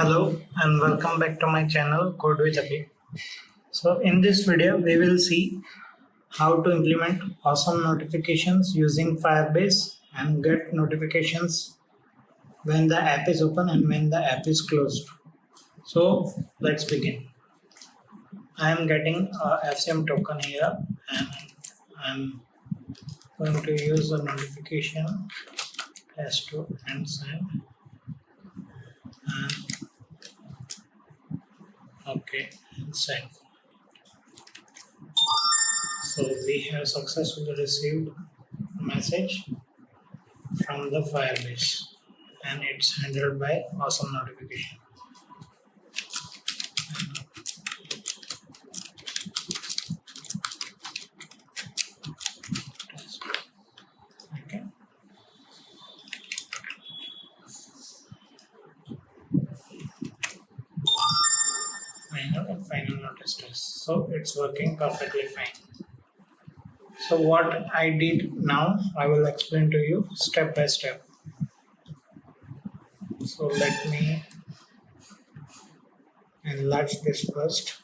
Hello and welcome back to my channel CodeWithAbhi. So in this video we will see how to implement awesome notifications using Firebase and get notifications when the app is open and when the app is closed. So let's begin. I am getting a FCM token here and I'm going to use the notification test2 and send. And okay, and send. So we have successfully received a message from the Firebase and it's handled by awesome notification. Okay. Final notice test. So it's working perfectly fine. So what I did now, I will explain to you step by step. So let me enlarge this first.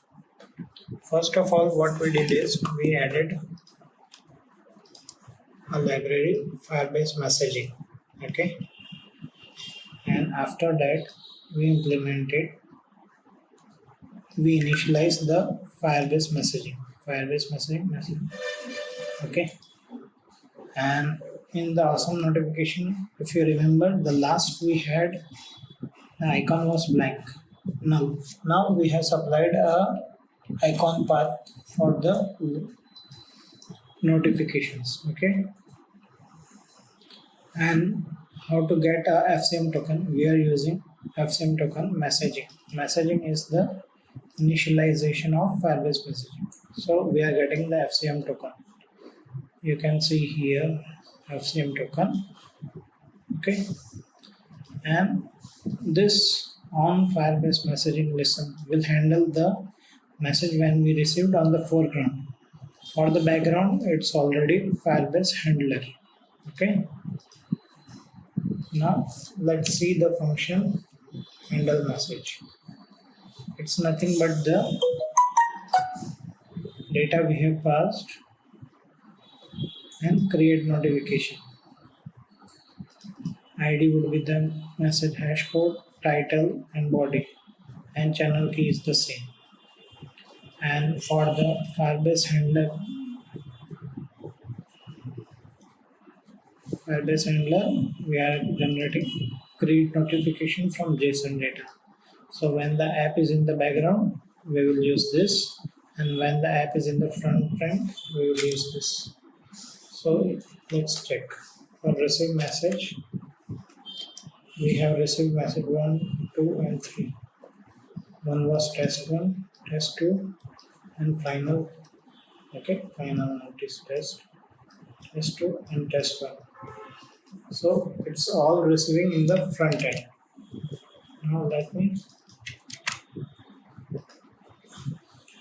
First of all, what we did is we added a library Firebase messaging. Okay. And after that, we initialize the Firebase messaging. Okay. And in the awesome notification, if you remember, the last we had the icon was blank. Now we have supplied a icon path for the notifications. Okay. And how to get a FCM token? We are using FCM token messaging. Messaging is the initialization of Firebase messaging. So we are getting the FCM token. You can see here FCM token. Okay. And this on Firebase messaging listen will handle the message when we received on the foreground. For the background, it's already Firebase handler. Okay. Now let's see the function handle message. It's nothing but the data we have passed and create notification. ID would be the message hash code, title and body, and channel key is the same. And for the Firebase handler, we are generating create notification from JSON data. So when the app is in the background, we will use this, and when the app is in the front end, we will use this. So let's check. For receive message, we have received message 1, 2 and 3. One was test 1, test 2 and final. Okay, final notice test 2 and test 1. So it's all receiving in the front end. Now let me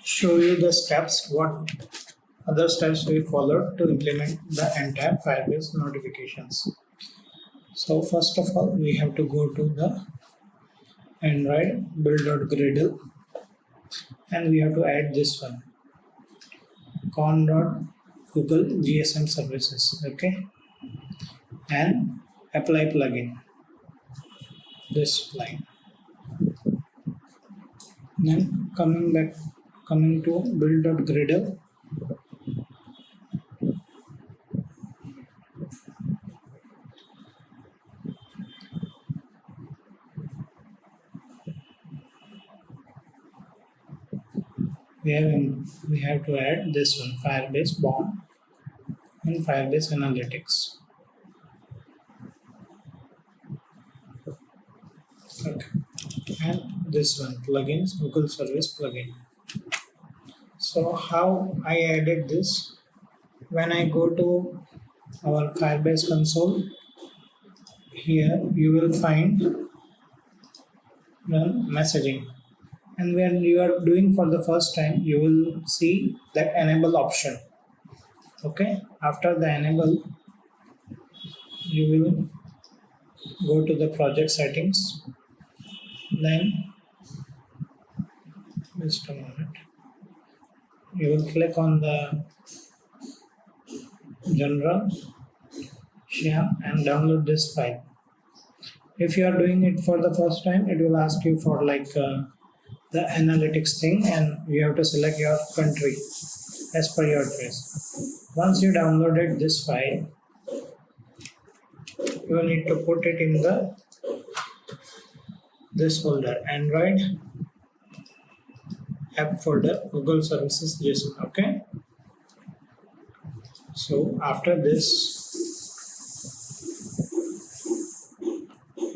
show you the steps, what other steps we followed to implement the entire Firebase notifications. So first of all, we have to go to the Android build.gradle and we have to add this one, con.google GSM services. Okay. And apply plugin, this line. Then coming to build.gradle, we have to add this one, Firebase Bomb and Firebase Analytics. Okay. And this one, plugins, Google Service plugin. So how I added this? When I go to our Firebase console, here you will find the messaging, and when you are doing for the first time, you will see that enable option. Okay, after the enable, you will go to the project settings, then Just a moment. You will click on the general share and download this file. If you are doing it for the first time, it will ask you for the analytics thing, and you have to select your country as per your choice. Once you downloaded this file, you will need to put it in this folder, Android app folder, Google services JSON. Okay. So after this,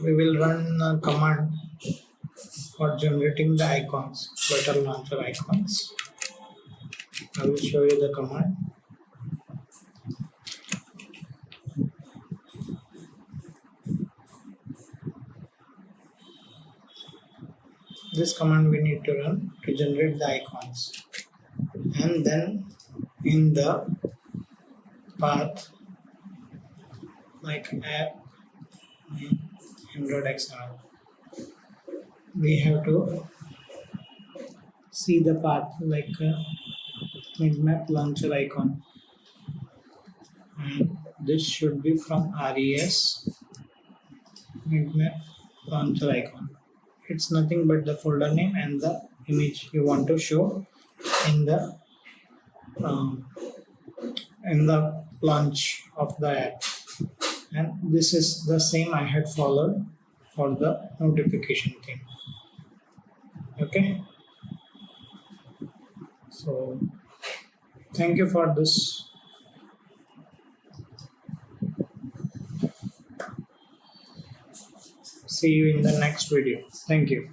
we will run a command for generating the icons, Flutter launcher icons. I will show you the command. This command we need to run to generate the icons, and then in the path like app Android XML, we have to see the path like map launcher icon, and this should be from res map launcher icon. It's nothing but the folder name and the image you want to show in the launch of the app, and this is the same I had followed for the notification thing. Okay, so thank you for this. See you in the next video. Thank you.